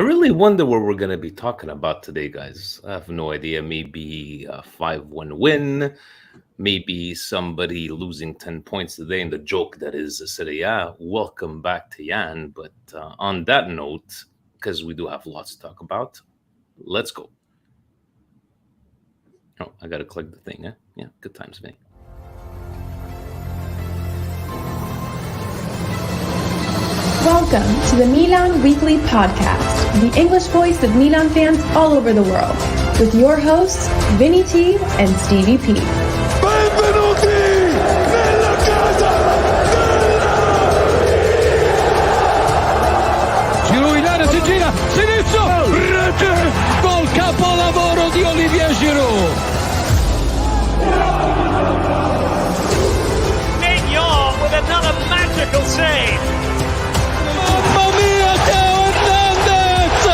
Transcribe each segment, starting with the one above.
really wonder what we're going to be talking about today, guys. I have no idea. Maybe a 5-1 win, maybe somebody losing 10 points today, and the joke that is SerieA. Welcome back to Yann. But on that note, because we do have lots to talk about, let's go. Oh, I got to click the thing, eh? Yeah, good times, Vinny. Welcome to the Milan Weekly Podcast, the English voice of Milan fans all over the world, with your hosts, Vinny T and Stevie P. Benvenuti nella casa Giroud in area, si gira, sinistro, rete, gol capolavoro di Olivier Giroud. Mignon with another magical save. Mamma mia, Teo Hernandez!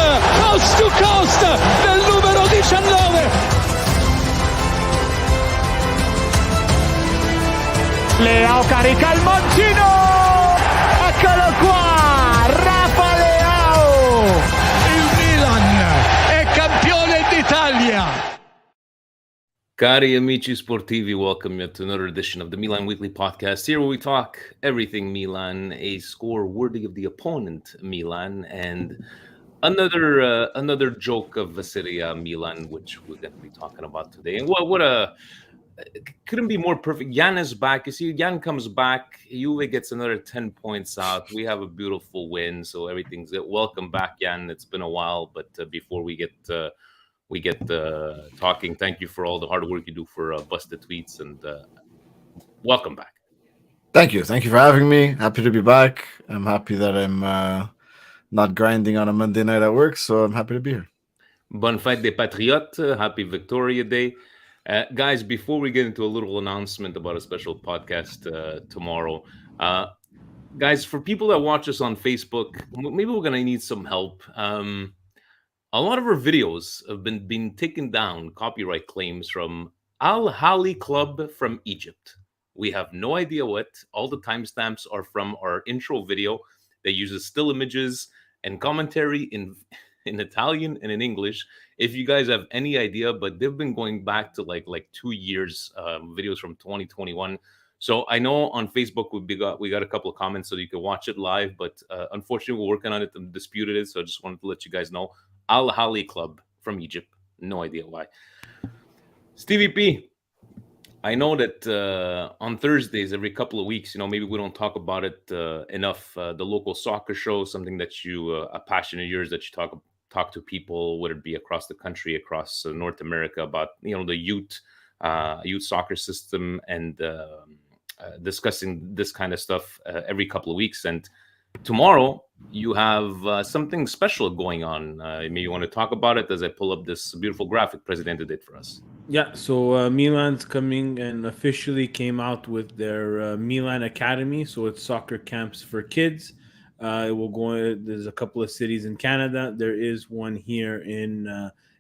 Coast to coast del numero 19. Leao carica il mancino. Eccolo qua, Rafa Leao. Il Milan è campione d'Italia. Cari amici sportivi, welcome you to another edition of the Milan Weekly Podcast. Here where we talk everything Milan, a score worthy of the opponent Milan, and another joke of SerieA Milan, which we're going to be talking about today. And what a couldn't be more perfect. Yann is back. You see, Yann comes back. Juve gets another 10 points out. We have a beautiful win, so everything's good. Welcome back, Yann. It's been a while, but before we get talking, thank you for all the hard work you do for Busted Tweets, and welcome back. Thank you for having me. Happy to be back. I'm happy that I'm not grinding on a Monday night at work, so I'm happy to be here. Bonne fête des Patriotes. Happy Victoria Day. Guys, before we get into a little announcement about a special podcast tomorrow, guys, for people that watch us on Facebook, maybe we're going to need some help. A lot of our videos have been taken down, copyright claims from Al Hali Club from Egypt. We have no idea what. All the timestamps are from our intro video that uses still images and commentary in Italian and in English. If you guys have any idea, but they've been going back to like 2 years, videos from 2021. So I know on Facebook we got a couple of comments so you can watch it live, but unfortunately we're working on it and disputed it. So I just wanted to let you guys know. Al Hali Club from Egypt. No idea why. Stevie P, I know that on Thursdays, every couple of weeks, maybe we don't talk about it enough. The local soccer show, something that a passion of yours that you talk to people, whether it be across the country, across North America, about the youth soccer system, and discussing this kind of stuff every couple of weeks. And tomorrow you have something special going on. Maybe you want to talk about it as I pull up this beautiful graphic Presidente did for us. Yeah, so Milan's coming and officially came out with their Milan Academy. So it's soccer camps for kids. It will go. There's a couple of cities in Canada. There is one here in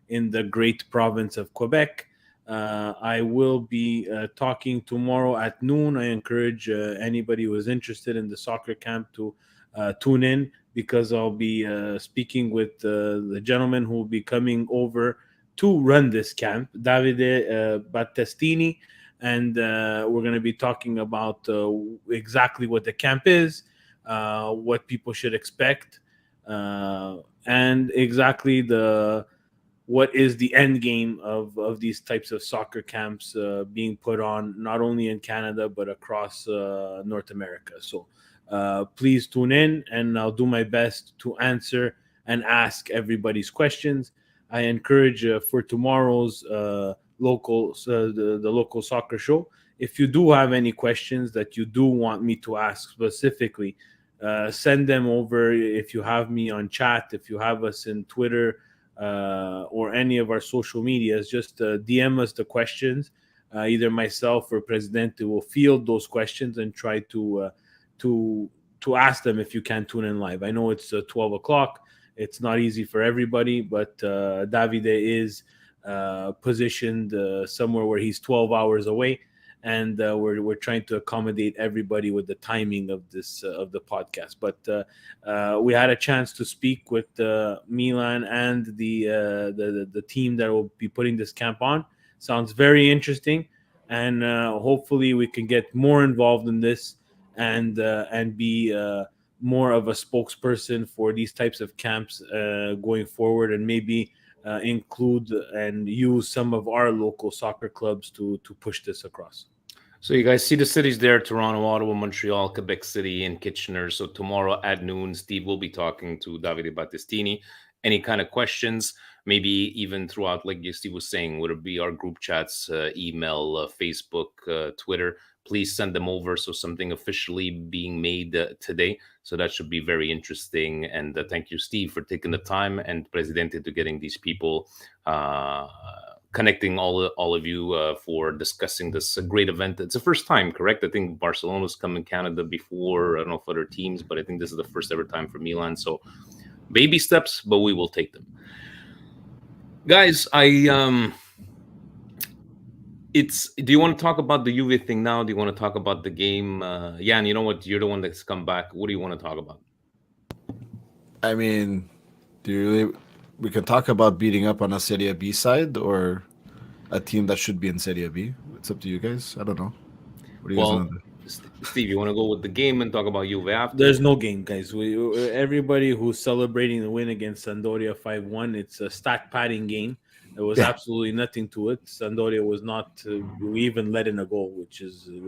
the great province of Quebec. I will be talking tomorrow at noon. I encourage anybody who is interested in the soccer camp to tune in, because I'll be speaking with the gentleman who will be coming over to run this camp, Davide Battistini, and we're going to be talking about exactly what the camp is, what people should expect, and exactly what is the end game of these types of soccer camps being put on, not only in Canada, but across North America. So please tune in, and I'll do my best to answer and ask everybody's questions. I encourage for tomorrow's the local soccer show, if you do have any questions that you do want me to ask specifically, send them over. If you have me on chat, if you have us in Twitter or any of our social medias, just DM us the questions. Either myself or Presidente will field those questions and try to ask them if you can tune in live. I know it's 12 o'clock. It's not easy for everybody, but Davide is positioned somewhere where he's 12 hours away, and we're trying to accommodate everybody with the timing of this of the podcast. But we had a chance to speak with Milan and the team that will be putting this camp on. Sounds very interesting, and hopefully we can get more involved in this and be more of a spokesperson for these types of camps going forward, and maybe include and use some of our local soccer clubs to push this across. So you guys see the cities there: Toronto, Ottawa, Montreal, Quebec City, and Kitchener. So tomorrow at noon, Steve will be talking to Davide Battistini. Any kind of questions, maybe even throughout, like Steve was saying, would it be our group chats, email, Facebook, Twitter, please send them over. So something officially being made today. So that should be very interesting. And thank you, Steve, for taking the time, and Presidente to getting these people, connecting all of you for discussing this great event. It's the first time, correct? I think Barcelona's come in Canada before. I don't know if other teams, but I think this is the first ever time for Milan. So baby steps, but we will take them. Guys, do you want to talk about the Juve thing now? Do you want to talk about the game? Yann, you know what? You're the one that's come back. What do you want to talk about? I mean, we can talk about beating up on a Serie B side or a team that should be in Serie B. It's up to you guys. I don't know. What do you guys want to do? Steve, you want to go with the game and talk about Juve after? There's no game, guys. Everybody who's celebrating the win against Sampdoria 5-1, it's a stat padding game. There was absolutely nothing to it. Sampdoria was not. We even let in a goal, which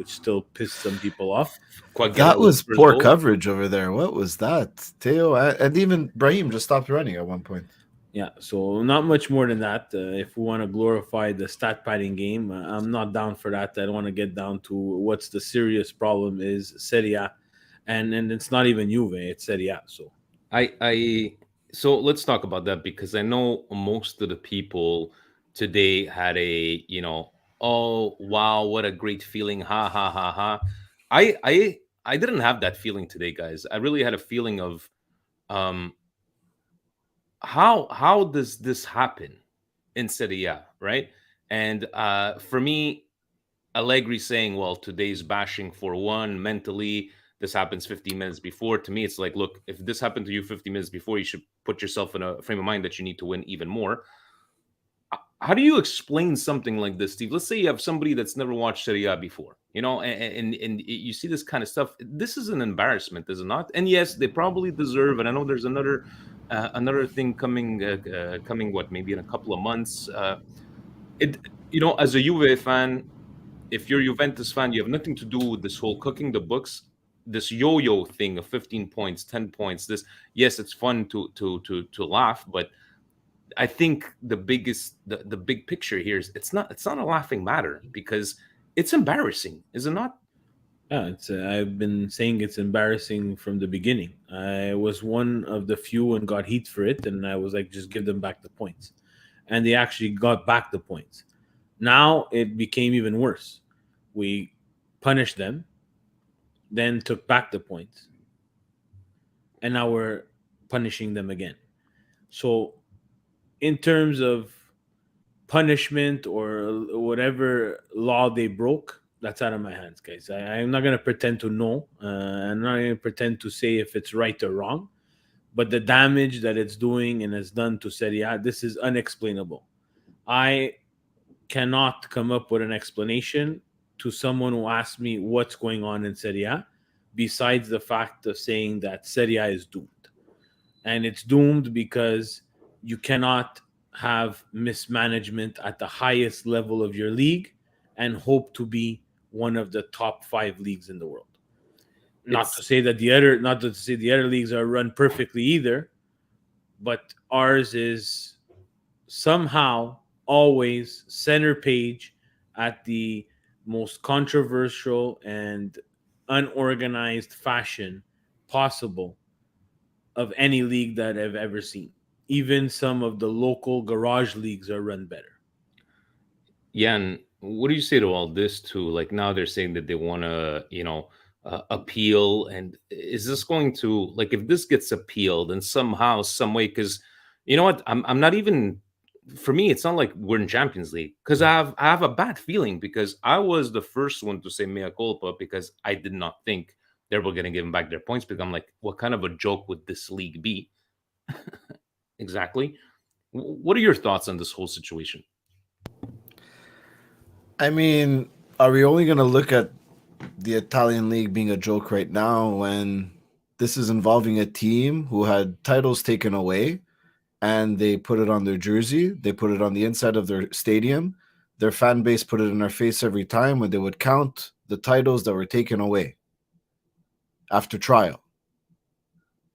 still pissed some people off. That was poor coverage over there. What was that? Theo and even Brahim just stopped running at one point. Yeah, so not much more than that. If we want to glorify the stat padding game, I'm not down for that. I don't want to get down to what's the serious problem is SerieA, and it's not even Juve, it's SerieA. So So let's talk about that, because I know most of the people today had a, oh wow, what a great feeling, ha ha ha ha. I didn't have that feeling today, guys. I really had a feeling of how does this happen in Serie A, right? And for me, Allegri saying, well, today's bashing 4-1 mentally. This happens 15 minutes before. To me, it's like, look, if this happened to you 50 minutes before, you should put yourself in a frame of mind that you need to win even more. How do you explain something like this, Steve? Let's say you have somebody that's never watched Serie A before, and you see this kind of stuff. This is an embarrassment, is it not? And yes, they probably deserve. And I know there's another thing coming. What, maybe in a couple of months? As a Juve fan, if you're a Juventus fan, you have nothing to do with this whole cooking the books, this yo-yo thing of 15 points, 10 points. This, yes, it's fun to laugh, but I think the big picture here is it's not a laughing matter, because it's embarrassing, is it not? Yeah, I've been saying it's embarrassing from the beginning. I was one of the few and got heat for it, and I was like, just give them back the points. And they actually got back the points. Now it became even worse. We punished them, then took back the points, and now we're punishing them again. So in terms of punishment or whatever law they broke, that's out of my hands, guys. I'm not going to pretend to know. I'm not going to pretend to say if it's right or wrong. But the damage that it's doing and has done to Serie A, this is unexplainable. I cannot come up with an explanation to someone who asks me what's going on in Serie A, besides the fact of saying that Serie A is doomed. And it's doomed because you cannot have mismanagement at the highest level of your league and hope to be one of the top 5 leagues in the world. Not to say the other leagues are run perfectly either, but ours is somehow always center page at the most controversial and unorganized fashion possible of any league that I've ever seen. Even some of the local garage leagues are run better. Yann, what do you say to all this too? Like, now they're saying that they want to, appeal. And is this going to, like, if this gets appealed in somehow, some way, because you know what, I'm not even for me, it's not like we're in Champions League, because I have a bad feeling, because I was the first one to say mea culpa, because I did not think they were going to give them back their points, because I'm like, what kind of a joke would this league be? Exactly. What are your thoughts on this whole situation? I mean, are we only going to look at the Italian league being a joke right now when this is involving a team who had titles taken away, and they put it on their jersey, they put it on the inside of their stadium, their fan base put it in our face every time when they would count the titles that were taken away after trial.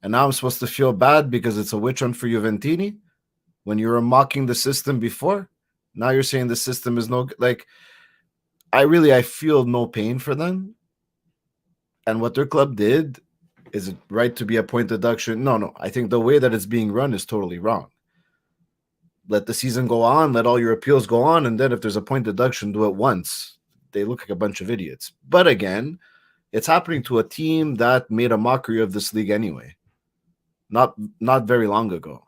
And now I'm supposed to feel bad because it's a witch hunt for Juventini when you were mocking the system before. Now you're saying the system is no, like, I feel no pain for them. And what their club did, is it right to be a point deduction? No. I think the way that it's being run is totally wrong. Let the season go on, let all your appeals go on, and then if there's a point deduction, do it once. They look like a bunch of idiots. But again, it's happening to a team that made a mockery of this league anyway. Not very long ago.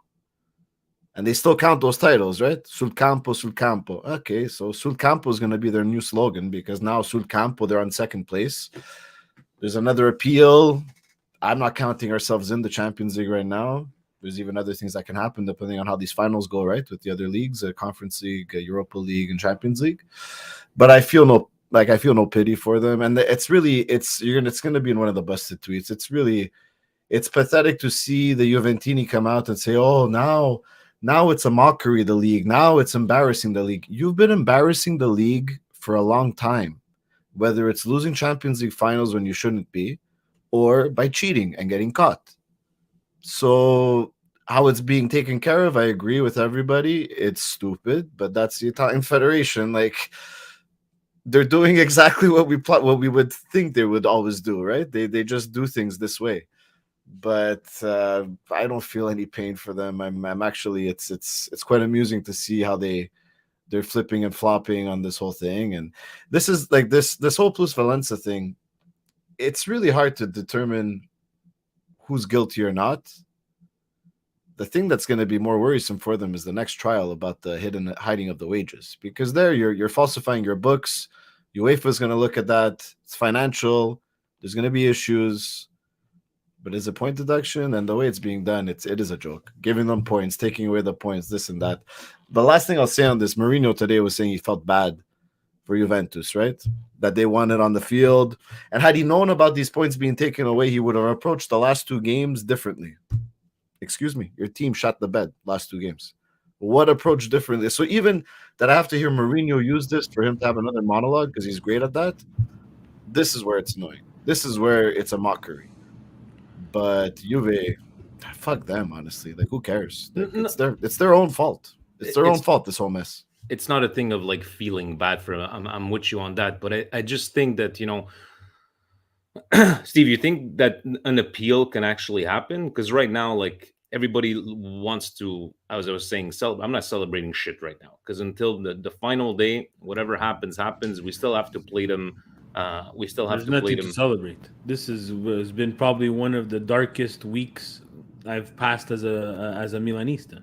And they still count those titles, right? Sul campo, sul campo. Okay, so sul campo is going to be their new slogan, because now sul campo, they're on second place. There's another appeal. I'm not counting ourselves in the Champions League right now. There's even other things that can happen depending on how these finals go, right? With the other leagues, Conference League, Europa League, and Champions League. But I feel no pity for them. And it's going to be in one of the busted tweets. It's pathetic to see the Juventini come out and say, oh, now it's a mockery, the league. Now it's embarrassing, the league. You've been embarrassing the league for a long time, whether it's losing Champions League finals when you shouldn't be, or by cheating and getting caught. So how it's being taken care of, I agree with everybody. It's stupid, but that's the Italian Federation. Like, they're doing exactly what we would think they would always do, right? They just do things this way. But I don't feel any pain for them. I'm actually, it's quite amusing to see how they're flipping and flopping on this whole thing. And this is like this whole Plus Valenza thing. It's really hard to determine who's guilty or not. The thing that's going to be more worrisome for them is the next trial about the hiding of the wages, because there you're falsifying your books. UEFA is going to look at that. It's financial. There's going to be issues. But is it point deduction? And the way it's being done, it is a joke. Giving them points, taking away the points, this and that. The last thing I'll say on this, Mourinho today was saying he felt bad for Juventus, right? That they won it on the field. And had he known about these points being taken away, he would have approached the last two games differently. Excuse me, your team shot the bed last two games. What approach differently? So even that I have to hear Mourinho use this for him to have another monologue because he's great at that, this is where it's annoying. This is where it's a mockery. But Juve, fuck them, honestly. Like, who cares? It's their own fault. It's their own fault, this whole mess. It's not a thing of like feeling bad for them. I'm with you on that. But I just think that, Steve, you think that an appeal can actually happen? Because right now, like, everybody wants to, as I was saying, I'm not celebrating shit right now. Because until the final day, whatever happens. We still have to play them. We still have There's to play nothing them. to celebrate. This has been probably one of the darkest weeks I've passed as a Milanista.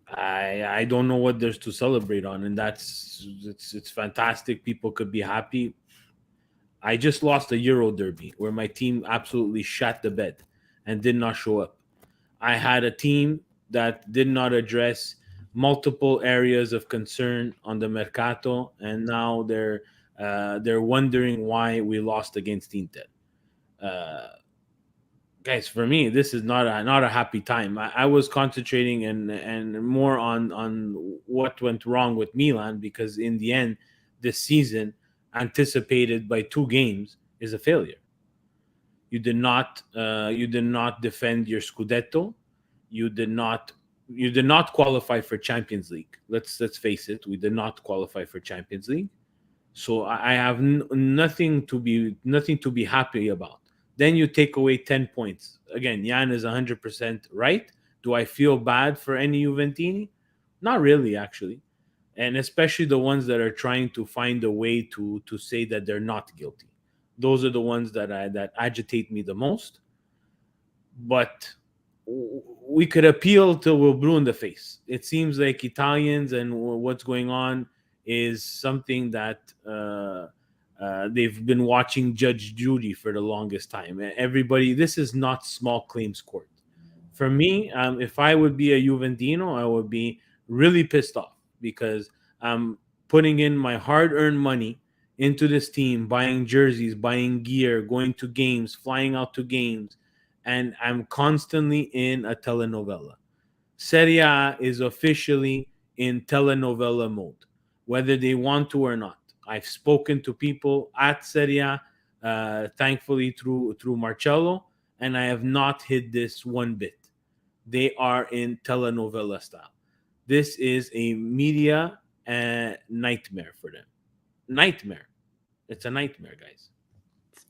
I don't know what there's to celebrate on, and it's fantastic. People could be happy. I just lost a Euro Derby where my team absolutely shat the bed and did not show up. I had a team that did not address multiple areas of concern on the Mercato, and now they're wondering why we lost against Inter. Guys, for me, this is not a happy time. I was concentrating and more on what went wrong with Milan, because in the end, this season, anticipated by 2 games, is a failure. You did not defend your Scudetto. You did not qualify for Champions League. Let's face it, we did not qualify for Champions League. So I have nothing to be happy about. Then you take away 10 points. Again, Yann is 100% right. Do I feel bad for any Juventini? Not really, actually. And especially the ones that are trying to find a way to say that they're not guilty. Those are the ones that agitate me the most. But we could appeal till we're blue in the face. It seems like Italians and what's going on is something that they've been watching Judge Judy for the longest time. Everybody, this is not small claims court. For me, if I would be a Juventino, I would be really pissed off because I'm putting in my hard-earned money into this team, buying jerseys, buying gear, going to games, flying out to games, and I'm constantly in a telenovela. SerieA is officially in telenovela mode, whether they want to or not. I've spoken to people at SerieA, thankfully through Marcello, and I have not hid this one bit. They are in telenovela style. This is a media nightmare for them. Nightmare. It's a nightmare, guys.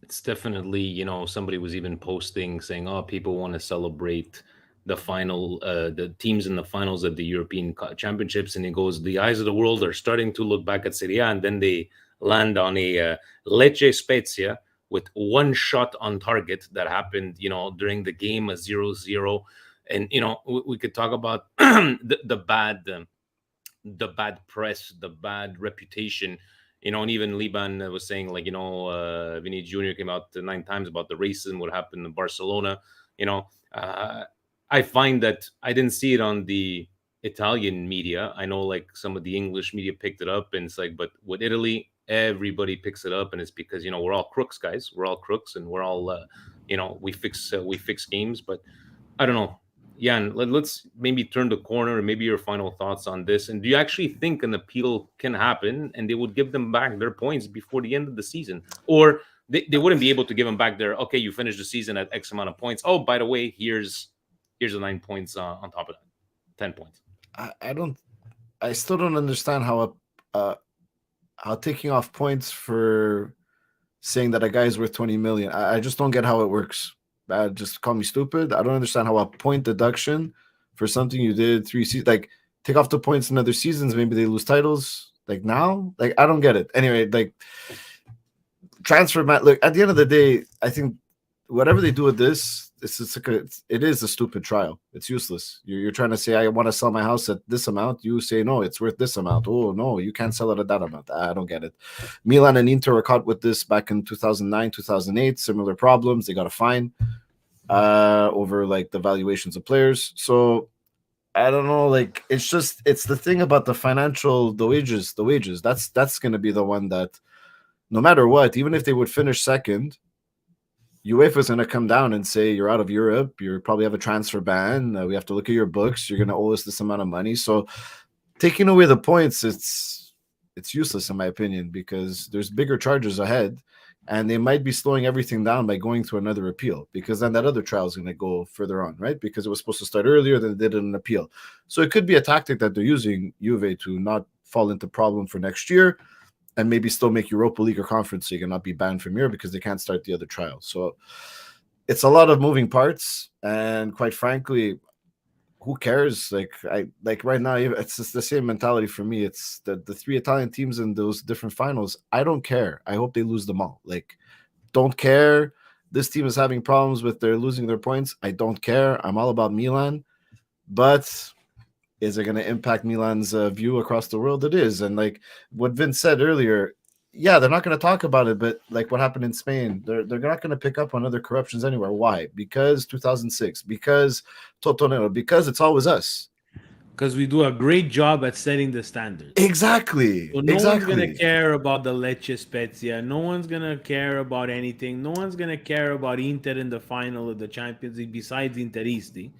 It's definitely, somebody was even posting saying, oh, people want to celebrate the final, the teams in the finals of the European Championships. And he goes, the eyes of the world are starting to look back at SerieA, and then they land on a Lecce Spezia with one shot on target that happened, during the game, a 0-0. And, we could talk about the bad press, the bad reputation, and even Liban was saying, like, Vinny Jr. came out 9 times about the racism, what happened in Barcelona. I find that I didn't see it on the Italian media. I know, like, some of the English media picked it up, and it's like, but with Italy, everybody picks it up, and it's because, we're all crooks, guys. We're all crooks, and we're all, we fix games. But I don't know. Yann, let's maybe turn the corner and maybe your final thoughts on this. And do you actually think an appeal can happen and they would give them back their points before the end of the season? Or they wouldn't be able to give them back their, okay, you finished the season at X amount of points. Oh, by the way, here's the 9 points on top of that, 10 points. I still don't understand how taking off points for saying that a guy is worth 20 million. I just don't get how it works. Just call me stupid. I don't understand how a point deduction for something you did 3 seasons, like, take off the points in other seasons, maybe they lose titles. Like, now, like, I don't get it. Anyway, like, transfer mat. Look, at the end of the day, I think whatever they do with this, it is a stupid trial. It's useless. You're trying to say, I want to sell my house at this amount. You say, no, it's worth this amount. Oh, no, you can't sell it at that amount. I don't get it. Milan and Inter were caught with this back in 2009, 2008. Similar problems. They got a fine over, like, the valuations of players. So I don't know. Like, it's the thing about the wages. That's going to be the one that, no matter what, even if they would finish second, UEFA is going to come down and say, you're out of Europe. You probably have a transfer ban. We have to look at your books. You're going to owe us this amount of money. So taking away the points, it's useless in my opinion, because there's bigger charges ahead, and they might be slowing everything down by going to another appeal, because then that other trial is going to go further on, right? Because it was supposed to start earlier than it did in an appeal. So it could be a tactic that they're using, Juve, to not fall into problem for next year, and maybe still make Europa League or Conference League and not be banned from Europe because they can't start the other trial. So it's a lot of moving parts, and quite frankly, who cares? Like right now, it's just the same mentality for me. It's the 3 Italian teams in those different finals. I don't care. I hope they lose them all. Like, don't care. This team is having problems with their losing their points. I don't care. I'm all about Milan, but is it going to impact Milan's view across the world? It is. And like what Vince said earlier, yeah, they're not going to talk about it, but like what happened in Spain, they're not going to pick up on other corruptions anywhere. Why? Because 2006, because Totonero, because it's always us. Because we do a great job at setting the standards. Exactly. So no one's going to care about the Lecce Spezia. No one's going to care about anything. No one's going to care about Inter in the final of the Champions League besides Interisti.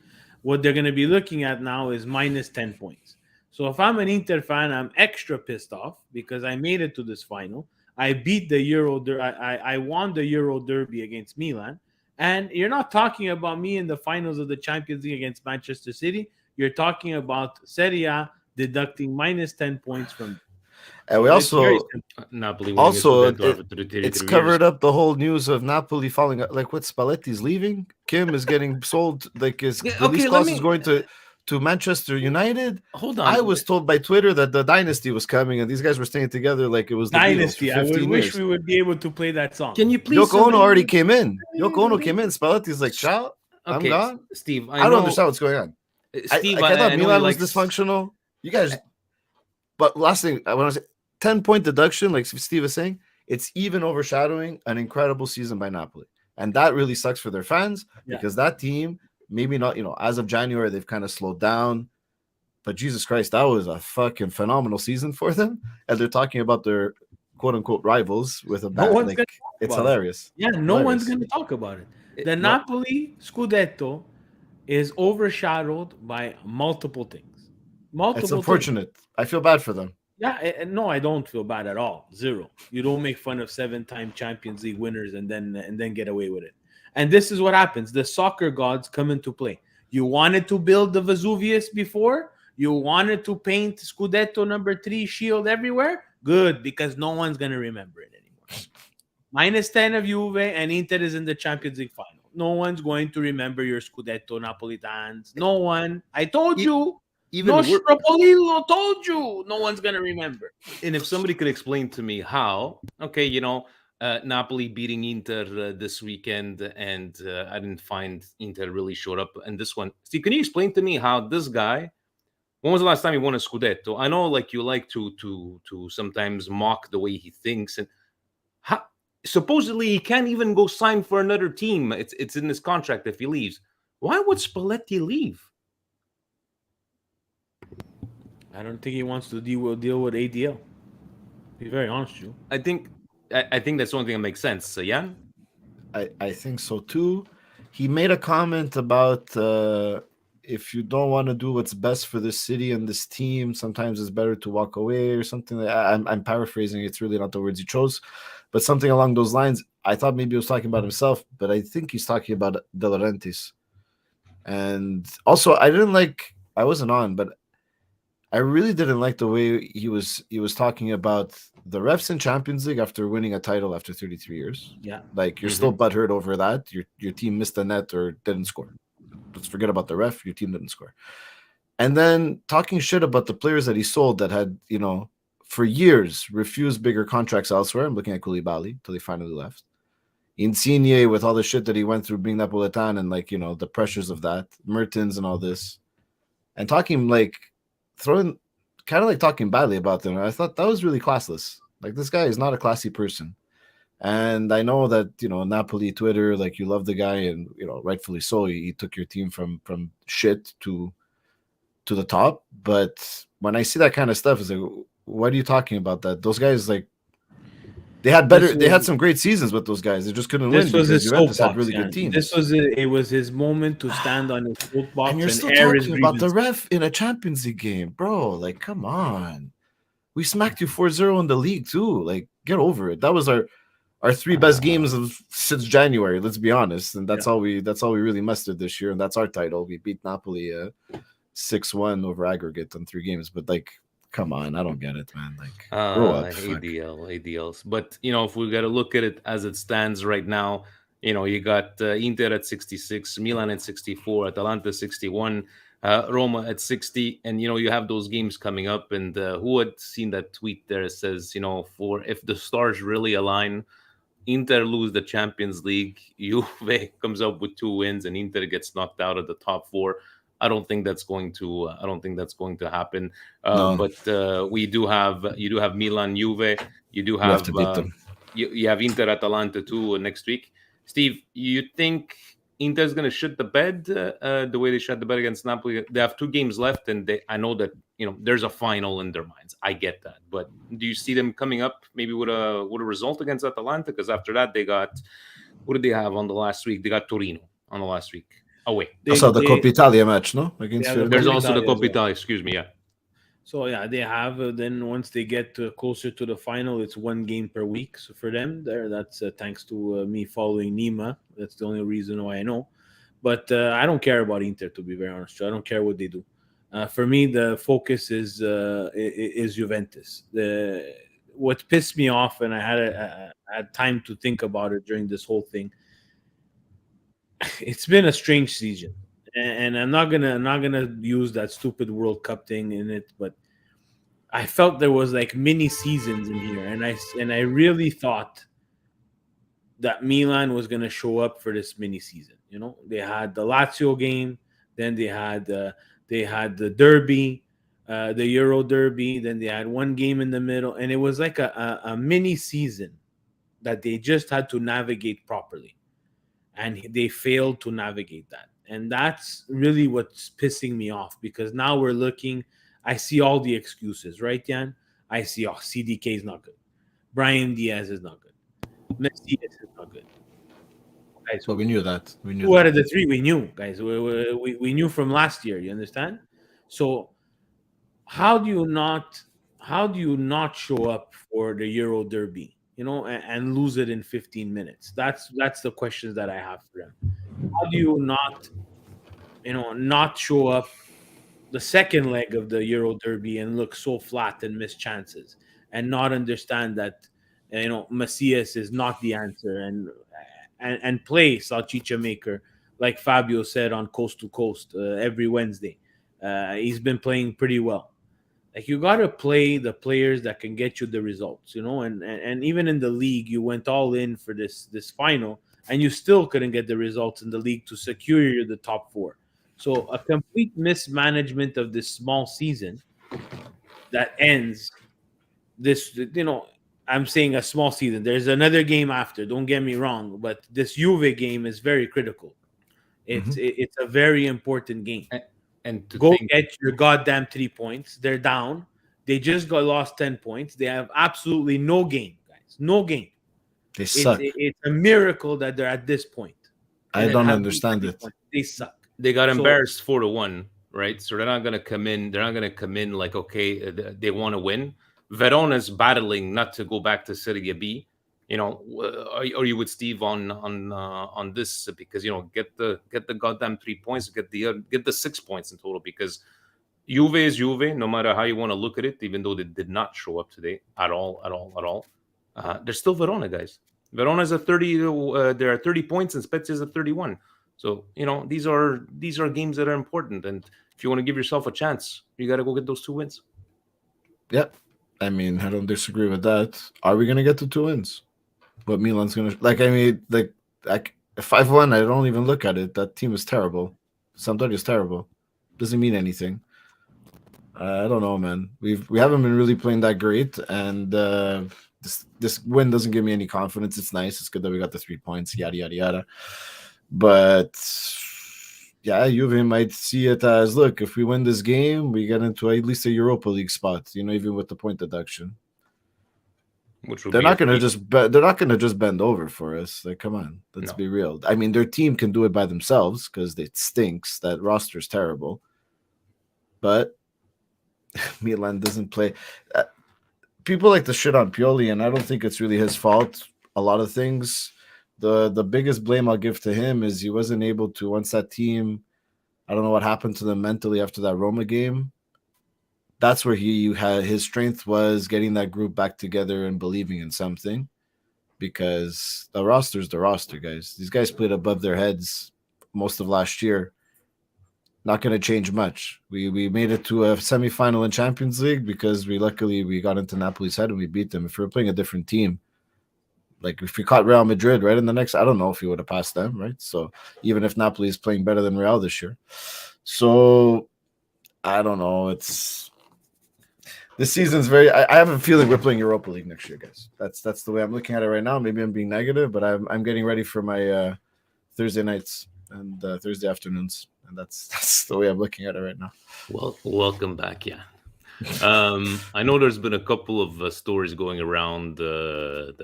What they're going to be looking at now is minus 10 points. So if I'm an Inter fan, I'm extra pissed off because I made it to this final. I beat the Euro. I won the Euro Derby against Milan. And you're not talking about me in the finals of the Champions League against Manchester City. You're talking about SerieA deducting minus 10 points from. And we also it's covered up the whole news of Napoli falling. Like, what, Spalletti's leaving? Kim is getting sold. Like, his release clause is going to Manchester United. Hold on. I was told by Twitter that the dynasty was coming, and these guys were staying together like it was the dynasty. I wish we would be able to play that song. Can you please? Yoko Ono already came in. Yoko Ono came in. Spalletti's like, ciao. I'm Okay, gone. Steve. I don't understand what's going on. Steve, I thought know Milan he was likes dysfunctional. You guys, but last thing I want to say, 10-point deduction, like Steve is saying, it's even overshadowing an incredible season by Napoli, and that really sucks for their fans because that team, maybe not, as of January they've kind of slowed down, but Jesus Christ, that was a fucking phenomenal season for them, and they're talking about their quote unquote rivals with a No bad, one's like gonna talk it's about hilarious. it. Yeah, no one's going to talk about it. The Napoli Scudetto is overshadowed by multiple things. It's unfortunate. I feel bad for them. Yeah, no, I don't feel bad at all. Zero. You don't make fun of 7-time Champions League winners and then get away with it. And this is what happens. The soccer gods come into play. You wanted to build the Vesuvius before? You wanted to paint Scudetto number 3 shield everywhere? Good, because no one's going to remember it anymore. -10 of Juve and Inter is in the Champions League final. No one's going to remember your Scudetto Napolitans. No one. I told you. even Nostropolillo told you. No one's going to remember. And if somebody could explain to me how, okay, Napoli beating Inter this weekend, and I didn't find Inter really showed up. And this one, Steve, can you explain to me how this guy? When was the last time he won a Scudetto? I know, like, you like to sometimes mock the way he thinks, and how, supposedly he can't even go sign for another team. It's in his contract if he leaves. Why would Spalletti leave? I don't think he wants to deal with ADL. To be very honest with you. I think that's the only thing that makes sense. So, Yann? I think so too. He made a comment about if you don't want to do what's best for this city and this team, sometimes it's better to walk away or something. I'm paraphrasing. It's really not the words he chose, but something along those lines. I thought maybe he was talking about himself, but I think he's talking about De Laurentiis. And also, I wasn't on, but I really didn't like the way he was talking about the refs in Champions League after winning a title after 33 years. Yeah. Like, you're still butthurt over that. Your team missed a net or didn't score. Let's forget about the ref. Your team didn't score. And then talking shit about the players that he sold that had, for years refused bigger contracts elsewhere. I'm looking at Koulibaly till he finally left. Insigne, with all the shit that he went through being Napolitan and, like, the pressures of that. Mertens and all this. And talking, like, talking badly about them. I thought that was really classless. Like, this guy is not a classy person. And I know that, Napoli Twitter, like, you love the guy, and, rightfully so. He took your team from shit to the top. But when I see that kind of stuff, it's like, what are you talking about? That those guys, like, they had some great seasons with those guys. They just couldn't win because Juventus had really good teams. It was his moment to stand on his soapbox and you're still air his talking about the grievances. ref in a Champions League game, bro. Like, come on. We smacked you 4-0 in the league too. Like, get over it. That was our 3 best games since January, let's be honest. And that's all we really mustered this year, and that's our title. We beat Napoli 6-1 over aggregate on 3 games. But, like, come on, I don't get it, man. Like, grow up. ADLs. But, if we got to look at it as it stands right now, you got Inter at 66, Milan at 64, Atalanta 61, Roma at 60, and you have those games coming up. And who had seen that tweet there? It says, for if the stars really align, Inter lose the Champions League, Juve comes up with 2 wins, and Inter gets knocked out of the top 4. I don't think that's going to happen. No. But you do have Milan, Juve. You do have to beat them. You have Inter, Atalanta too next week. Steve, you think Inter's going to shit the bed the way they shut the bed against Napoli? They have 2 games left, and I know that there's a final in their minds. I get that, but do you see them coming up maybe with a result against Atalanta? Because after that, they got, what did they have on the last week? They got Torino on the last week. Away. Also, the Coppa Italia match, no? Against there's also the Coppa Italia, excuse me, yeah. So, yeah, they have, then once they get closer to the final, it's 1 game per week. So, for them, that's thanks to me following Nima. That's the only reason why I know. But I don't care about Inter, to be very honest. I don't care what they do. For me, the focus is Juventus. What pissed me off, and I had time to think about it during this whole thing, it's been a strange season, and I'm not gonna use that stupid World Cup thing in it, but I felt there was like mini seasons in here, and I really thought that Milan was gonna show up for this mini season. You know, they had the Lazio game, then they had the Derby, the Euro Derby, then they had one game in the middle, and it was like a mini season that they just had to navigate properly, and they failed to navigate that, and that's really what's pissing me off, because now we're looking. I see all the excuses, right, Yann? I see, CDK is not good, Brian Diaz is not good, Messias is not good. Guys, But we knew that. We knew two that. out of the three we knew, guys. We knew from last year. You understand? So how do you not show up for the Euro Derby, you know, and lose it in 15 minutes? That's the questions that I have for them. How do you not show up the second leg of the Euro Derby and look so flat and miss chances, and not understand that Macias is not the answer, and play salchicha maker like Fabio said on Coast to Coast every Wednesday. He's been playing pretty well. Like, you got to play the players that can get you the results, and even in the league, you went all in for this final, and you still couldn't get the results in the league to secure the top four. So a complete mismanagement of this small season that ends this, I'm saying a small season. There's another game after, don't get me wrong, but this Juve game is very critical. It's a very important game. And to Go think, get your goddamn 3 points. They're down. They just got lost 10 points. They have absolutely no game, guys. No game. They suck. It's a miracle that they're at this point. I don't understand it. They suck. they got embarrassed 4-1, right? So they're not gonna come in. They're not gonna come in like, okay, they want to win. Verona's battling not to go back to Serie B. Are you with Steve on this? Because get the goddamn 3 points, get the 6 points in total. Because Juve is Juve, no matter how you want to look at it. Even though they did not show up today at all, they're still Verona, guys. Verona's at 30. There are 30 points, and Spezia's at 31. So these are games that are important, and if you want to give yourself a chance, you got to go get those 2 wins. Yep. I mean, I don't disagree with that. Are we gonna get to 2 wins? But Milan's gonna 5-1. I don't even look at it. That team is terrible. Sampdoria is terrible. Doesn't mean anything. I don't know, man. We haven't been really playing that great, and this win doesn't give me any confidence. It's nice. It's good that we got the 3 points. Yada yada yada. But yeah, Juve might see it as, look, if we win this game, we get into at least a Europa League spot. Even with the point deduction. Which they're not going to just bend over for us. Like, come on, let's be real. I mean, their team can do it by themselves because it stinks. That roster's terrible. But Milan doesn't play. People like to shit on Pioli, and I don't think it's really his fault. A lot of things. The biggest blame I'll give to him is he wasn't able to, once that team, I don't know what happened to them mentally after that Roma game. That's where his strength was, getting that group back together and believing in something, because the roster's the roster, guys. These guys played above their heads most of last year. Not going to change much. We made it to a semifinal in Champions League because we got into Napoli's head and we beat them. If we were playing a different team, like if we caught Real Madrid right in the next, I don't know if we would have passed them, right? So even if Napoli is playing better than Real this year, so I don't know. This season's I have a feeling we're playing Europa League next year, guys. That's the way I'm looking at it right now. Maybe I'm being negative, but I'm getting ready for my Thursday nights and Thursday afternoons, and that's the way I'm looking at it right now. Well, welcome back, yeah. I know there's been a couple of stories going around the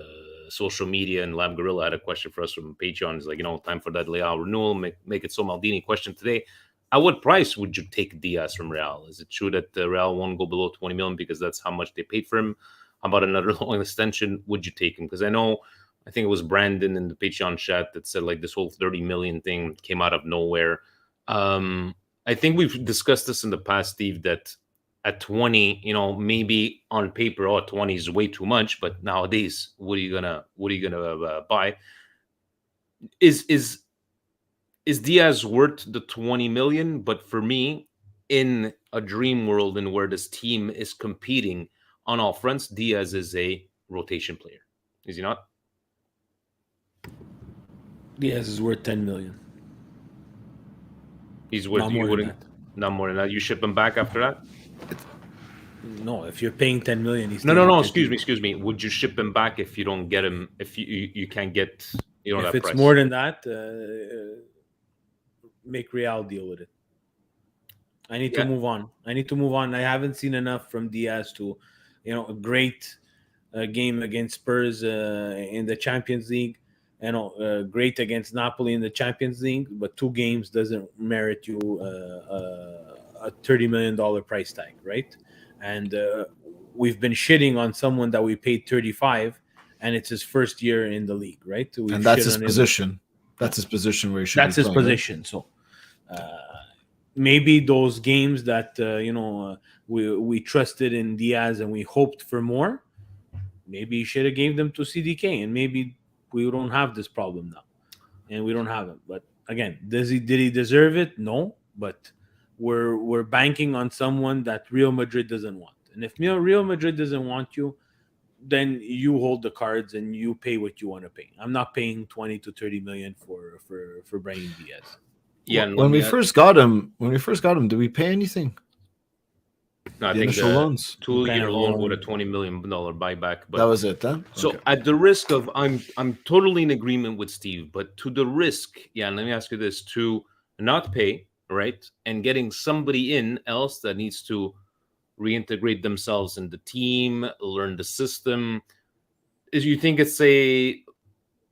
social media, and Lab Gorilla had a question for us from Patreon. It's like, time for that Leao renewal. Make it so Maldini question today. At what price would you take Diaz from Real? Is it true that Real won't go below 20 million because that's how much they paid for him? How about another long extension? Would you take him? Because I think it was Brandon in the Patreon chat that said like this whole 30 million thing came out of nowhere. I think we've discussed this in the past, Steve, that at 20, maybe on paper, 20 is way too much, but nowadays, what are you gonna buy? Is Diaz worth the 20 million? But for me, in a dream world and where this team is competing on all fronts, Diaz is a rotation player. Is he not? Diaz is worth 10 million. He's worth Not you more than wouldn't. that. Not more than that. You ship him back after that? No, if you're paying 10 million, he's No. taking 50. Excuse me. Would you ship him back if you don't get him? If you can't get If that it's price? more than that, make Real deal with it. I need to move on. I haven't seen enough from Diaz to, a great game against Spurs in the Champions League, great against Napoli in the Champions League, but 2 games doesn't merit you a $30 million price tag, right? And we've been shitting on someone that we paid 35, and it's his first year in the league, right? And that's his position. That's his position where he should. That's his position. Right? So maybe those games that we trusted in Diaz and we hoped for more, maybe he should have gave them to CDK, and maybe we don't have this problem now, and we don't have it. But again, did he deserve it? No, but we're banking on someone that Real Madrid doesn't want. And if Real Madrid doesn't want you, then you hold the cards and you pay what you want to pay. I'm not paying 20 to 30 million for Brahim Diaz. Yeah. When we first got him, did we pay anything? No, I think the loans. 2-year loan with a $20 million buyback. But that was it then. So okay. At the risk of, I'm totally in agreement with Steve, but to the risk, let me ask you this: to not pay, right, and getting somebody else that needs to reintegrate themselves in the team, learn the system. Is you think it's a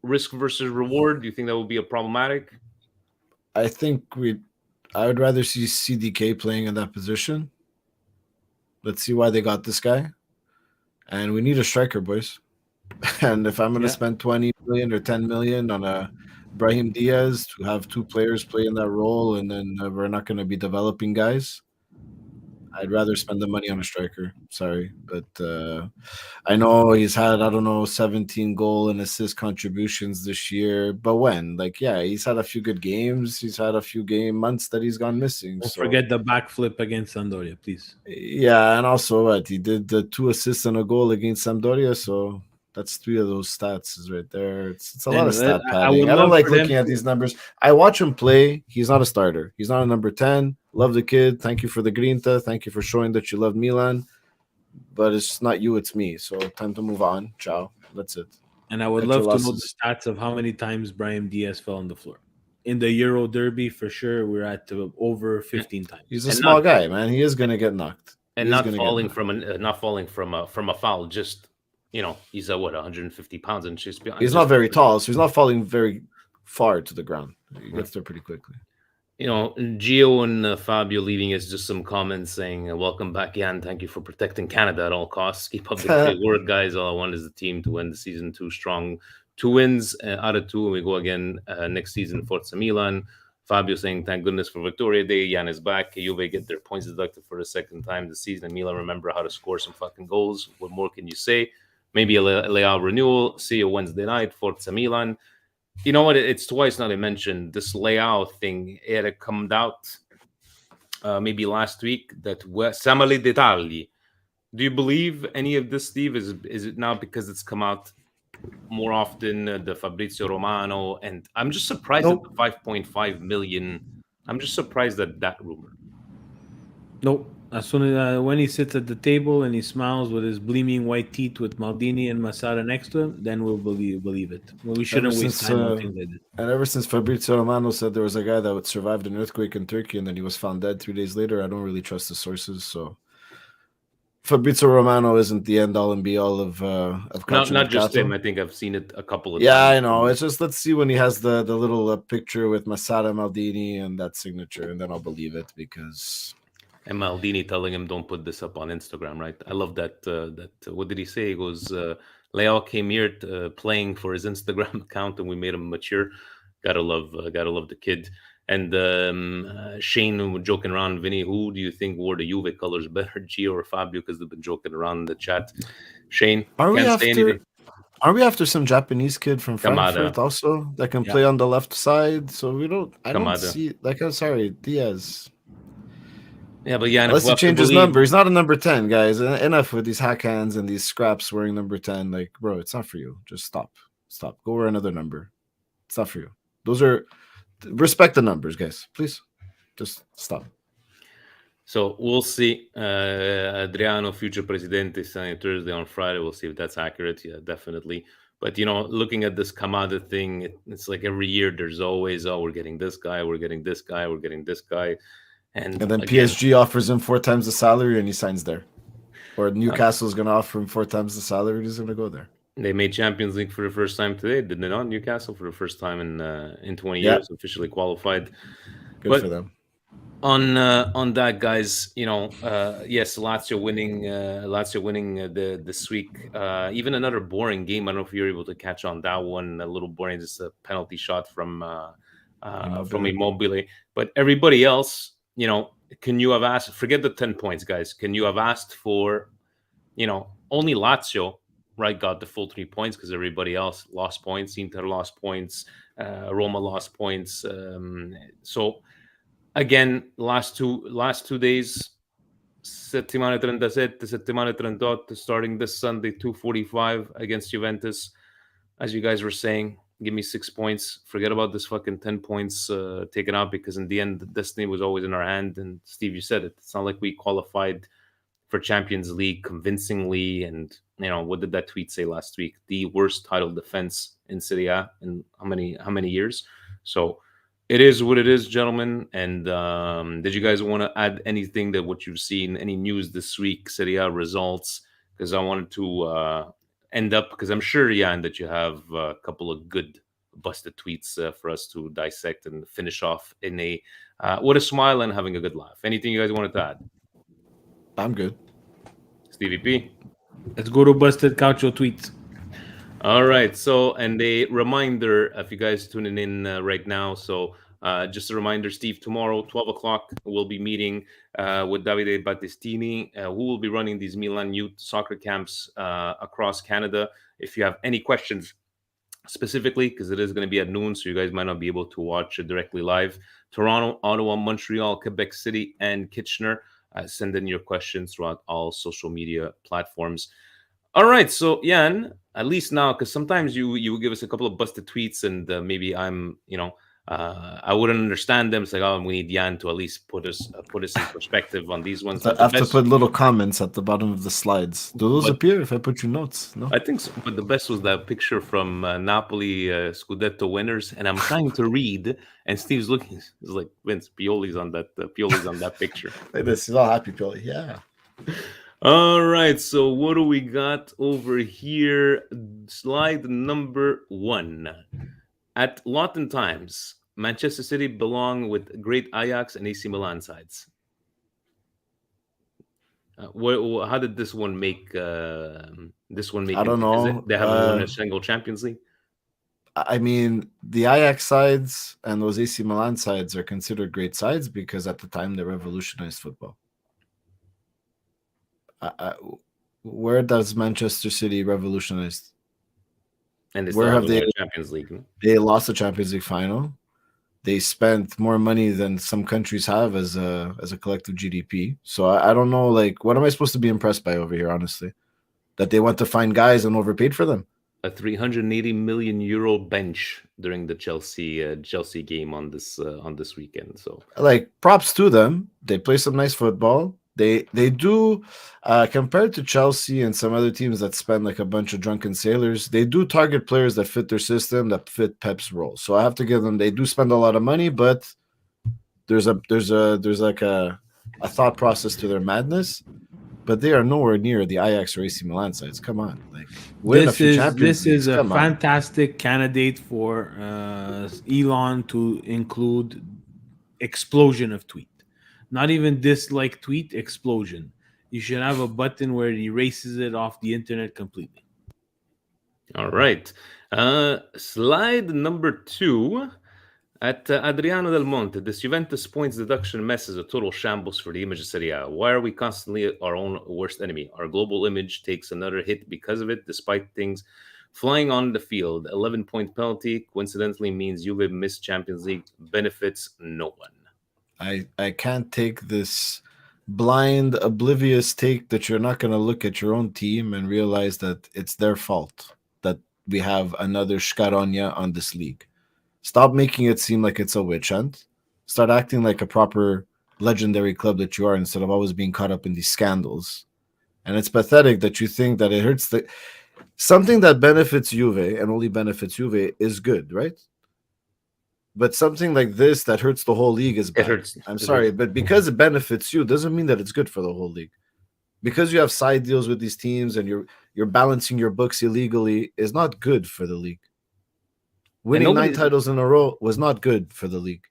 risk versus reward? Do you think that would be a problematic? I think I would rather see CDK playing in that position. Let's see why they got this guy. And we need a striker, boys. And if I'm going to spend 20 million or 10 million on a Brahim Diaz to have 2 players play in that role, and then we're not going to be developing guys, I'd rather spend the money on a striker. Sorry. But I know he's had, 17 goal and assist contributions this year. But when? He's had a few good games. He's had a few months that he's gone missing. Don't forget the backflip against Sampdoria, please. Yeah, and also he did the 2 assists and a goal against Sampdoria, so that's 3 of those stats is right there. It's a lot of stat padding. I don't like looking at these numbers. I watch him play. He's not a starter. He's not a number 10. Love the kid. Thank you for the grinta. Thank you for showing that you love Milan. But it's not you, it's me. So time to move on. Ciao. That's it. And I would love to know the stats of how many times Brahim Diaz fell on the floor. In the Euro Derby, for sure, we're at over 15 times. He's a small guy, man. He is going to get knocked. And not falling from a foul. Just, he's at 150 pounds, and he's not very tall, so he's not falling very far to the ground. He gets there pretty quickly. Gio and Fabio leaving us just some comments saying, welcome back, Yann. Thank you for protecting Canada at all costs. Keep up the great work, guys. All I want is the team to win the season 2 strong. 2 wins out of 2, and we go again next season, Forza Milan. Fabio saying, thank goodness for Victoria Day. Yann is back. Juve get their points deducted for the 2nd time this season. And Milan remember how to score some fucking goals. What more can you say? Maybe a Leao renewal. See you Wednesday night, Forza Milan. You know what? It's twice now they mentioned this Leao thing. It had come out maybe last week that Samali Dettagli. Do you believe any of this, Steve? Is it now because it's come out more often, the Fabrizio Romano? And I'm just surprised at the 5.5 million. I'm just surprised at that rumor. Nope. As soon as when he sits at the table and he smiles with his gleaming white teeth with Maldini and Masada next to him, then we'll believe it. Well, we shouldn't waste time on things like that. And ever since Fabrizio Romano said there was a guy that survived an earthquake in Turkey and then he was found dead 3 days later, I don't really trust the sources. So Fabrizio Romano isn't the end all and be all of not just him. I think I've seen it a couple of times. Yeah, I know. It's just let's see when he has the little picture with Masada Maldini and that signature, and then I'll believe it because. And Maldini telling him, don't put this up on Instagram, right? I love that. What did he say? He goes, Leao came here playing for his Instagram account and we made him mature. Gotta love the kid. And Shane joking around, Vinny, who do you think wore the Juve colors better, Gio or Fabio? Because they've been joking around in the chat. Shane, are we after some Japanese kid from Frankfurt also that can play on the left side? So we don't, I don't see, I'm sorry, Diaz. Yeah, but yeah, unless he changes number, he's not a number 10, guys. Enough with these hack hands and these scraps wearing number 10. Like, bro, it's not for you. Just stop. Go wear another number. It's not for you. Those are respect the numbers, guys, please. Just stop. So we'll see. Adriano, future presidente, saying Thursday on Friday. We'll see if that's accurate. Yeah, definitely. But, looking at this Kamada thing, it's like every year there's always, we're getting this guy, we're getting this guy, we're getting this guy. And then again, PSG offers him 4 times the salary and he signs there. Or Newcastle's going to offer him 4 times the salary and he's going to go there. They made Champions League for the first time today, did they not? Newcastle for the first time in 20 years, officially qualified. Good for them. On that, guys, yes, Lazio winning this week. Even another boring game. I don't know if you're able to catch on that one. A little boring, just a penalty shot from Immobile. But everybody else, can you have asked? Forget the 10 points, guys. Can you have asked for, only Lazio, right, got the full 3 points because everybody else lost points. Inter lost points. Roma lost points. So. Again, last two days, settimane 37, settimane 38, starting this Sunday, 2:45 against Juventus. As you guys were saying, give me 6 points. Forget about this fucking 10 points taken out, because in the end, the destiny was always in our hand. And Steve, you said it. It's not like we qualified for Champions League convincingly. And, what did that tweet say last week? The worst title defense in SerieA in how many years? So it is what it is, gentlemen. And did you guys want to add anything that what you've seen, any news this week, SerieA results? Because I wanted to end up, because I'm sure, Yann, that you have a couple of good busted tweets for us to dissect and finish off in a with a smile and having a good laugh. Anything you guys wanted to add? I'm good. Stevie P? Let's go to busted Caucho tweets. All right. So, and a reminder, if you guys tuning in right now, so just a reminder, Steve, tomorrow, 12 o'clock, we'll be meeting with Davide Battistini, who will be running these Milan youth soccer camps across Canada. If you have any questions specifically, because it is going to be at noon, so you guys might not be able to watch it directly live. Toronto, Ottawa, Montreal, Quebec City, and Kitchener. Send in your questions throughout all social media platforms. All right, so Yann, at least now, because sometimes you give us a couple of busted tweets, and maybe I'm, I wouldn't understand them. It's like, we need Yann to at least put us in perspective on these ones. I have to put little comments at the bottom of the slides. Do those appear if I put your notes? No, I think so. But the best was that picture from Napoli Scudetto winners, and I'm trying to read, and Steve's looking. He's like, Vince, Pioli's on that picture. Like this, he's all happy, Pioli. Yeah. All right, so what do we got over here? Slide number 1. At Lawton Times, Manchester City belong with great Ajax and AC Milan sides. How did this one make? I don't know. They haven't won a single Champions League. I mean, the Ajax sides and those AC Milan sides are considered great sides because at the time they revolutionized football. Where does Manchester City revolutionize? And where have they Champions League? They lost the Champions League final. They spent more money than some countries have as a collective GDP. So I don't know, like, what am I supposed to be impressed by over here, honestly? That they went to find guys and overpaid for them. A 380 million euro bench during the Chelsea game on this weekend. So, like, props to them. They play some nice football. They do, compared to Chelsea and some other teams that spend like a bunch of drunken sailors, they do target players that fit their system, that fit Pep's role. So I have to give them, they do spend a lot of money, but there's like a thought process to their madness. But they are nowhere near the Ajax or AC Milan sides. Come on, like this is a fantastic candidate for Elon to include explosion of tweet. Not even dislike tweet, explosion. You should have a button where it erases it off the internet completely. All right. Slide number 2. At Adriano Del Monte, this Juventus points deduction mess is a total shambles for the image of SerieA. Why are we constantly our own worst enemy? Our global image takes another hit because of it, despite things flying on the field. 11-point penalty coincidentally means Juve missed Champions League, benefits no one. I can't take this blind, oblivious take that you're not going to look at your own team and realize that it's their fault that we have another Shkaronia on this league. Stop making it seem like it's a witch hunt. Start acting like a proper legendary club that you are, instead of always being caught up in these scandals. And it's pathetic that you think that it hurts something that benefits Juve and only benefits Juve is good, right? But something like this that hurts the whole league is bad. It hurts. I'm sorry, but because it benefits you doesn't mean that it's good for the whole league. Because you have side deals with these teams and you're balancing your books illegally is not good for the league. Winning 9 titles in a row was not good for the league.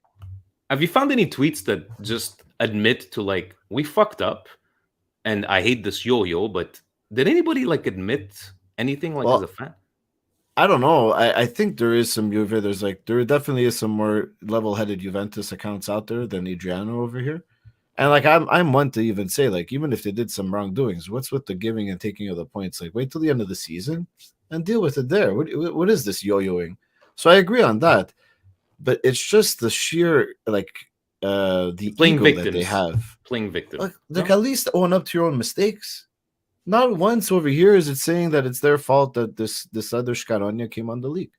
Have you found any tweets that just admit to, like, we fucked up and I hate this yo-yo, but did anybody like admit anything, like, as a fan? I don't know. I think there is some Juve. There definitely is some more level-headed Juventus accounts out there than Adriano over here. And like I'm one to even say, like, even if they did some wrongdoings, what's with the giving and taking of the points? Like, wait till the end of the season and deal with it there. What is this yo-yoing? So I agree on that, but it's just the sheer the playing ego victims that they have. Playing victim. Like at least own up to your own mistakes. Not once over here is it saying that it's their fault that this other Scaronia came on the league.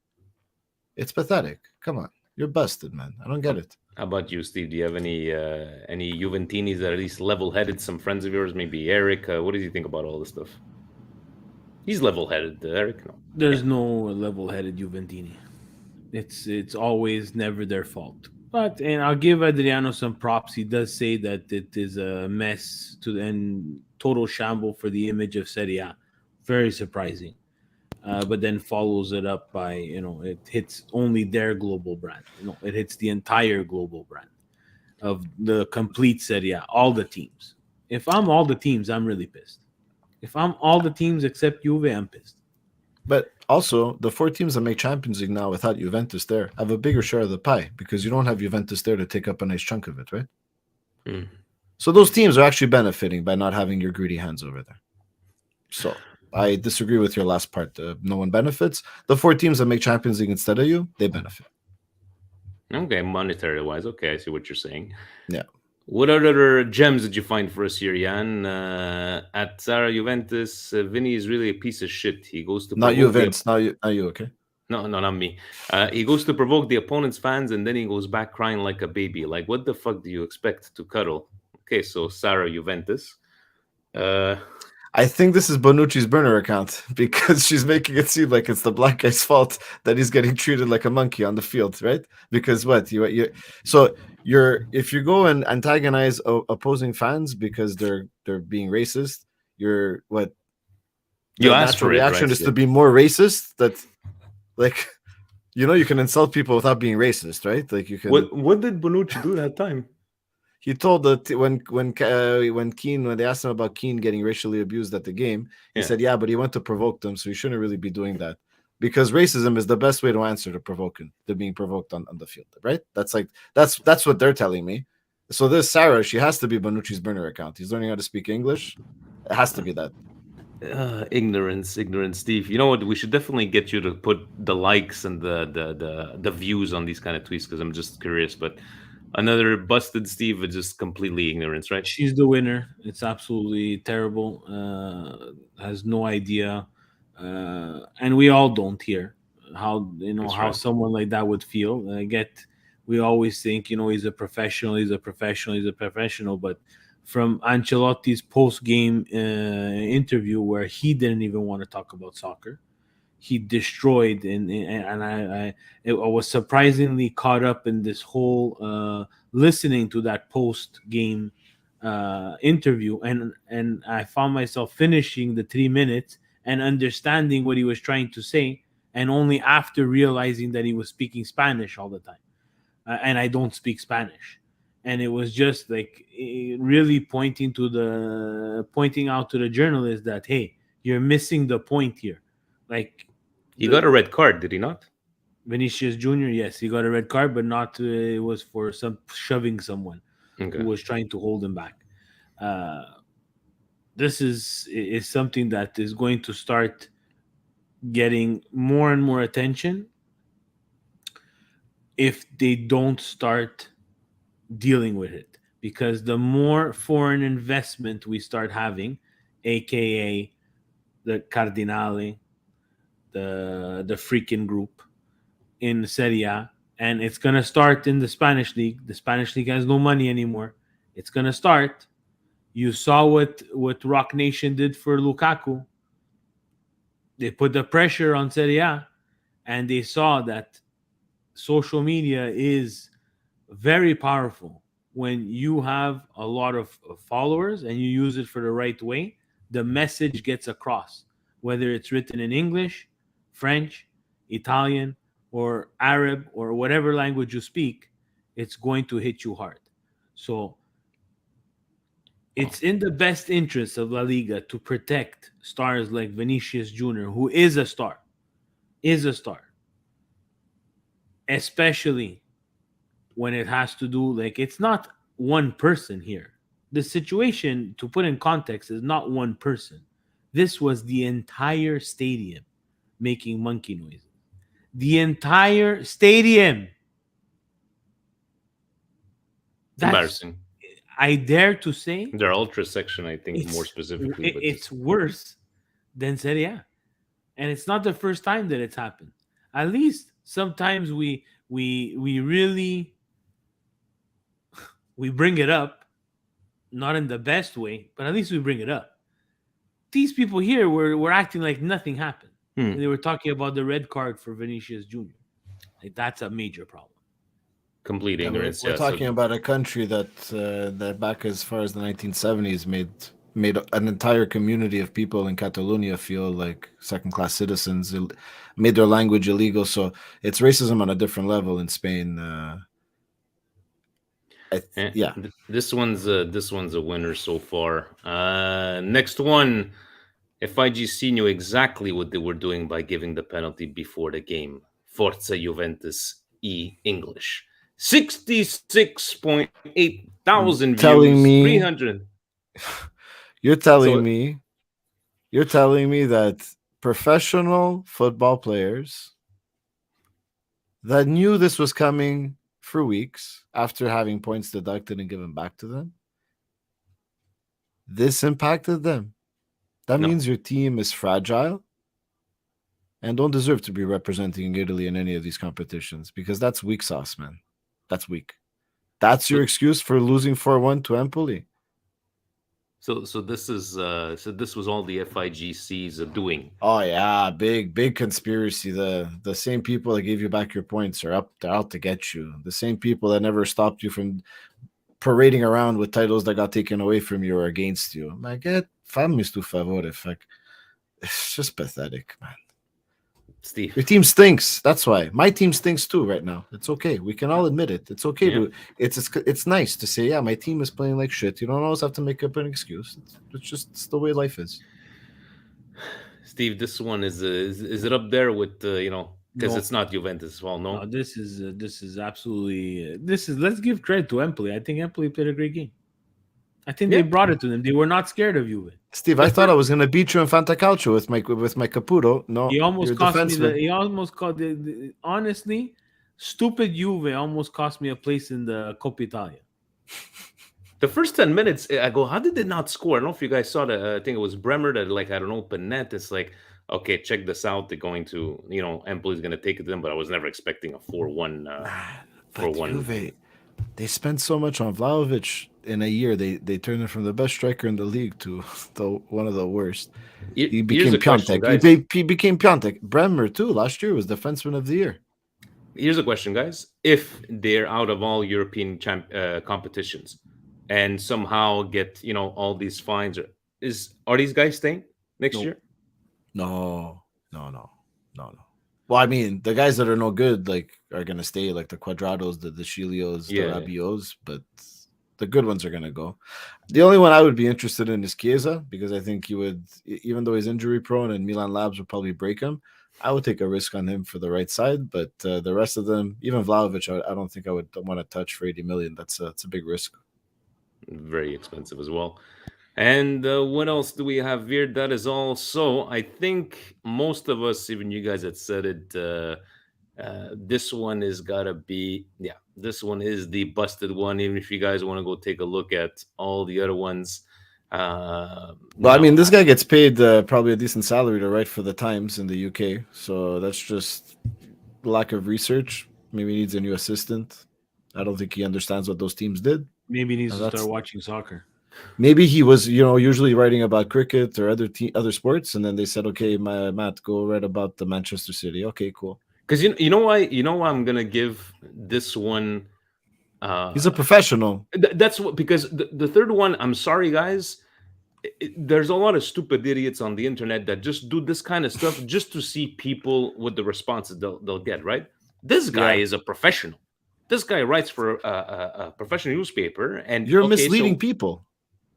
It's pathetic. Come on, you're busted, man. I don't get it. How about you, Steve? Do you have any Juventinis that are at least level-headed? Some friends of yours, maybe Eric. What do you think about all this stuff? He's level-headed, Eric. No, there's no level-headed Juventini. It's always never their fault. And I'll give Adriano some props. He does say that it is a mess and total shamble for the image of SerieA. Very surprising. But then follows it up by, it hits only their global brand. It hits the entire global brand of the complete SerieA, all the teams. If I'm all the teams, I'm really pissed. If I'm all the teams except Juve, I'm pissed. But also, the 4 teams that make Champions League now without Juventus there have a bigger share of the pie because you don't have Juventus there to take up a nice chunk of it, right? Mm. So those teams are actually benefiting by not having your greedy hands over there. So I disagree with your last part. No one benefits. The 4 teams that make Champions League instead of you, they benefit. Okay, monetary-wise. Okay, I see what you're saying. Yeah. What other gems did you find for us here, Yann? At Zara Juventus, Vinny is really a piece of shit. He goes to not you, Vince. Not you, okay? No, not me. He goes to provoke the opponent's fans, and then he goes back crying like a baby. Like, what the fuck do you expect to cuddle? Okay, so Sarah Juventus. I think this is Bonucci's burner account because she's making it seem like it's the black guy's fault that he's getting treated like a monkey on the field, right? Because if you go and antagonize opposing fans because they're being racist, you ask for it, reaction right? is to be more racist. That, like, you can insult people without being racist, right? Like, you can. What did Bonucci do that time? He told that when they asked him about Keane getting racially abused at the game, he said, "Yeah, but he went to provoke them, so he shouldn't really be doing that because racism is the best way to answer to being provoked on the field, right?" That's what they're telling me. So this Sarah, she has to be Bonucci's burner account. He's learning how to speak English. It has to be that. Ignorance, Steve. You know what? We should definitely get you to put the likes and the views on these kind of tweets because I'm just curious, but. Another busted Steve with just completely ignorance, right? She's the winner. It's absolutely terrible. Has no idea, and we all don't here how how someone like that would feel. We always think he's a professional. But from Ancelotti's post-game interview, where he didn't even want to talk about soccer. He destroyed, and I was surprisingly caught up in this whole listening to that post-game interview, and I found myself finishing the 3 minutes and understanding what he was trying to say, and only after realizing that he was speaking Spanish all the time, and I don't speak Spanish, and it was just like really pointing out to the journalist that, hey, you're missing the point here, like. He got a red card, did he not? Vinicius Jr., yes, he got a red card, but not. It was for shoving someone who was trying to hold him back. This is something that is going to start getting more and more attention if they don't start dealing with it. Because the more foreign investment we start having, aka the Cardinale, the freaking group in SerieA, and it's going to start in the Spanish league. The Spanish league has no money anymore. It's going to start. You saw what Rock Nation did for Lukaku. They put the pressure on SerieA, and they saw that social media is very powerful. When you have a lot of followers and you use it for the right way, the message gets across. Whether it's written in English, French, Italian, or Arab, or whatever language you speak, it's going to hit you hard. So it's in the best interest of La Liga to protect stars like Vinicius Jr., who is a star, especially when it has to do, like, it's not one person here. The situation, to put in context, is not one person. This was the entire stadium making monkey noises. The entire stadium. Embarrassing. I dare to say Their ultra section, I think, more specifically. it's worse than SerieA. And it's not the first time that it's happened. At least sometimes we really bring it up, not in the best way, but at least we bring it up. These people here were acting like nothing happened. They were talking about the red card for Vinicius Jr. Like, that's a major problem. Complete ignorance. We're talking about a country that back as far as the 1970s made an entire community of people in Catalonia feel like second-class citizens. It made their language illegal, so it's racism on a different level in Spain. This one's a winner so far. Next one, FIGC knew exactly what they were doing by giving the penalty before the game. Forza Juventus English. 66.8 thousand telling views. Me 300. You're telling me that professional football players that knew this was coming for weeks after having points deducted and given back to them, this impacted them. That means your team is fragile and don't deserve to be representing Italy in any of these competitions, because that's weak sauce, man. That's weak. That's your excuse for losing 4-1 to Empoli. So this was all the FIGCs are doing. Oh yeah, big conspiracy. The same people that gave you back your points they're out to get you. The same people that never stopped you from parading around with titles that got taken away from you or against you. Ma che fammi stu favore, fuck. It's just pathetic, man. Steve, your team stinks. That's why my team stinks too right now. It's okay. We can all admit it. It's okay. It's nice to say, yeah, my team is playing like shit. You don't always have to make up an excuse. It's the way life is. Steve, this one is it up there with because it's not Juventus as well. No, this is absolutely let's give credit to Empoli. I think Empoli played a great game. I think they brought it to them. They were not scared of Juve. Steve, I thought I was going to beat you in Fantacalcio with my Caputo. No, he almost cost me. He almost caught. Honestly, stupid Juve almost cost me a place in the Coppa Italia. The first 10 minutes, I go, how did they not score? I don't know if you guys saw that. I think it was Bremer that had an open net. It's like, okay, check this out. They're going to, Empoli's going to take it to them, but I was never expecting a 4-1. 4-1. Juve, they spent so much on Vlahovic. In a year, they turned him from the best striker in the league to one of the worst. He became Piontek. He became Piontek. Bremer, too, last year was Defenseman of the Year. Here's a question, guys. If they're out of all European competitions and somehow get, all these fines, are these guys staying next year? No. Well, I mean, the guys that are no good are going to stay, like the Quadrados, the Chilios, the Rabios, but the good ones are going to go. The only one I would be interested in is Chiesa, because I think he would, even though he's injury prone and Milan Labs would probably break him, I would take a risk on him for the right side. But the rest of them, even Vlahovic, I don't think I would want to touch for 80 million. That's a big risk. Very expensive as well. And what else do we have here? That is all. So I think most of us, even you guys that said it, this one is gotta be, this one is the busted one. Even if you guys want to go take a look at all the other ones. I mean, this guy gets paid probably a decent salary to write for the Times in the UK. So that's just lack of research. Maybe he needs a new assistant. I don't think he understands what those teams did. Maybe he needs to That's- start watching soccer. Maybe he was, usually writing about cricket or other sports, and then they said, "Okay, Matt, go write about the Manchester City." Okay, cool. Because you know why I'm gonna give this one. He's a professional. That's what, because the third one. I'm sorry, guys. There's a lot of stupid idiots on the internet that just do this kind of stuff just to see people with the responses they'll get. Right? This guy is a professional. This guy writes for a professional newspaper, and You're misleading people.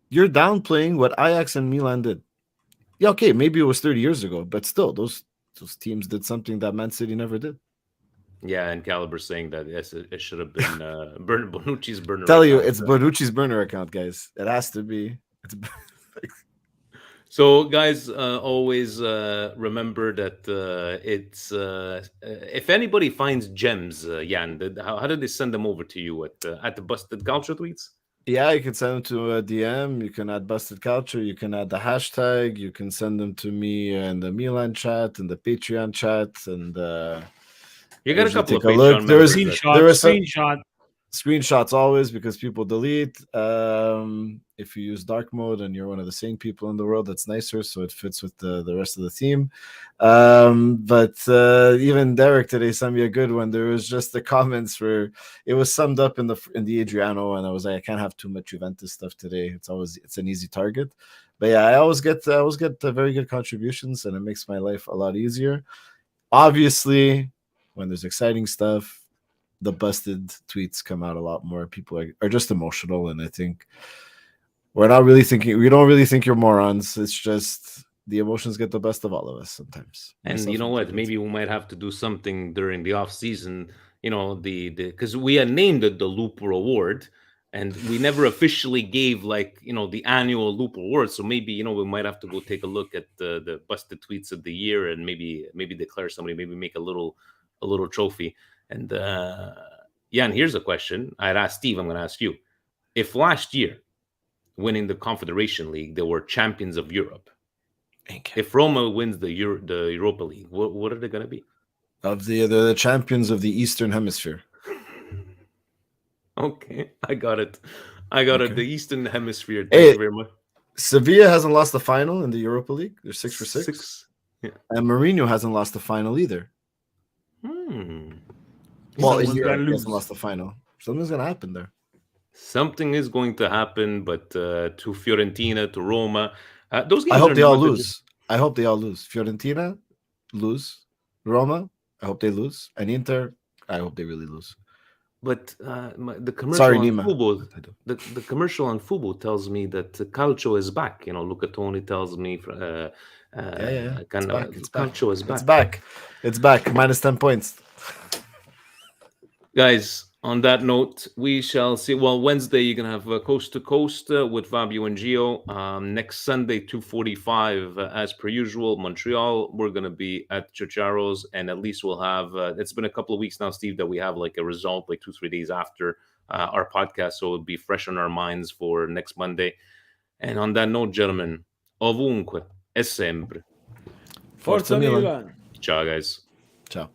You're downplaying what Ajax and Milan did. Yeah, okay, maybe it was 30 years ago, but still, those teams did something that Man City never did. Yeah, and Caliber saying that yes, it should have been Bonucci's burner. Tell you, it's Bonucci's burner account, guys. It has to be. So, guys, always remember that it's if anybody finds gems, Yann, how did they send them over to you at the Busted Culture tweets? Yeah, you can send them to a DM. You can add Busted Culture. You can add the hashtag. You can send them to me in the Milan chat and the Patreon chat. And you got a couple of take a look. Patreon There was screenshots always because people delete. If you use dark mode and you're one of the sane people in the world, that's nicer, so it fits with the rest of the theme. But even Derek today sent me a good one. There was just the comments where it was summed up in the Adriano, and I was like, I can't have too much Juventus stuff today. It's an easy target. But yeah, I always get very good contributions, and it makes my life a lot easier. Obviously, when there's exciting stuff, the busted tweets come out a lot more. People are just emotional, and I think we don't really think you're morons. It's just the emotions get the best of all of us sometimes. And you know what? Maybe we might have to do something during the off season. Because we had named it the Looper Award, and we never officially gave the annual Loop Award. So maybe we might have to go take a look at the busted tweets of the year, and maybe declare somebody, maybe make a little trophy. And Yann, here's a question. I'd asked Steve. I'm going to ask you: if last year, winning the Confederation League, they were champions of Europe, if Roma wins the Europa League, what are they going to be? Of the champions of the Eastern Hemisphere. Okay, I got it. The Eastern Hemisphere. Thank you very much. Sevilla hasn't lost the final in the Europa League. They're 6 for 6. Yeah. And Mourinho hasn't lost the final either. Well, he hasn't lost the final. Something's going to happen there. Something is going to happen, but to Fiorentina, to Roma, those games. I hope they all lose. Fiorentina lose. Roma, I hope they lose. And Inter, I hope they really lose. But the commercial on Fubo, the commercial on Fubo tells me that Calcio is back. Luca Toni tells me Calcio is back. It's back. Minus 10 points. Guys, on that note, we shall see. Well, Wednesday, you're going to have Coast to Coast with Fabio and Gio. Next Sunday, 2:45, as per usual, Montreal. We're going to be at Chicharo's, and at least we'll have, it's been a couple of weeks now, Steve, that we have a result 2-3 days after our podcast, so it'll be fresh on our minds for next Monday. And on that note, gentlemen, ovunque e sempre. Forza Milan. Ciao, guys. Ciao.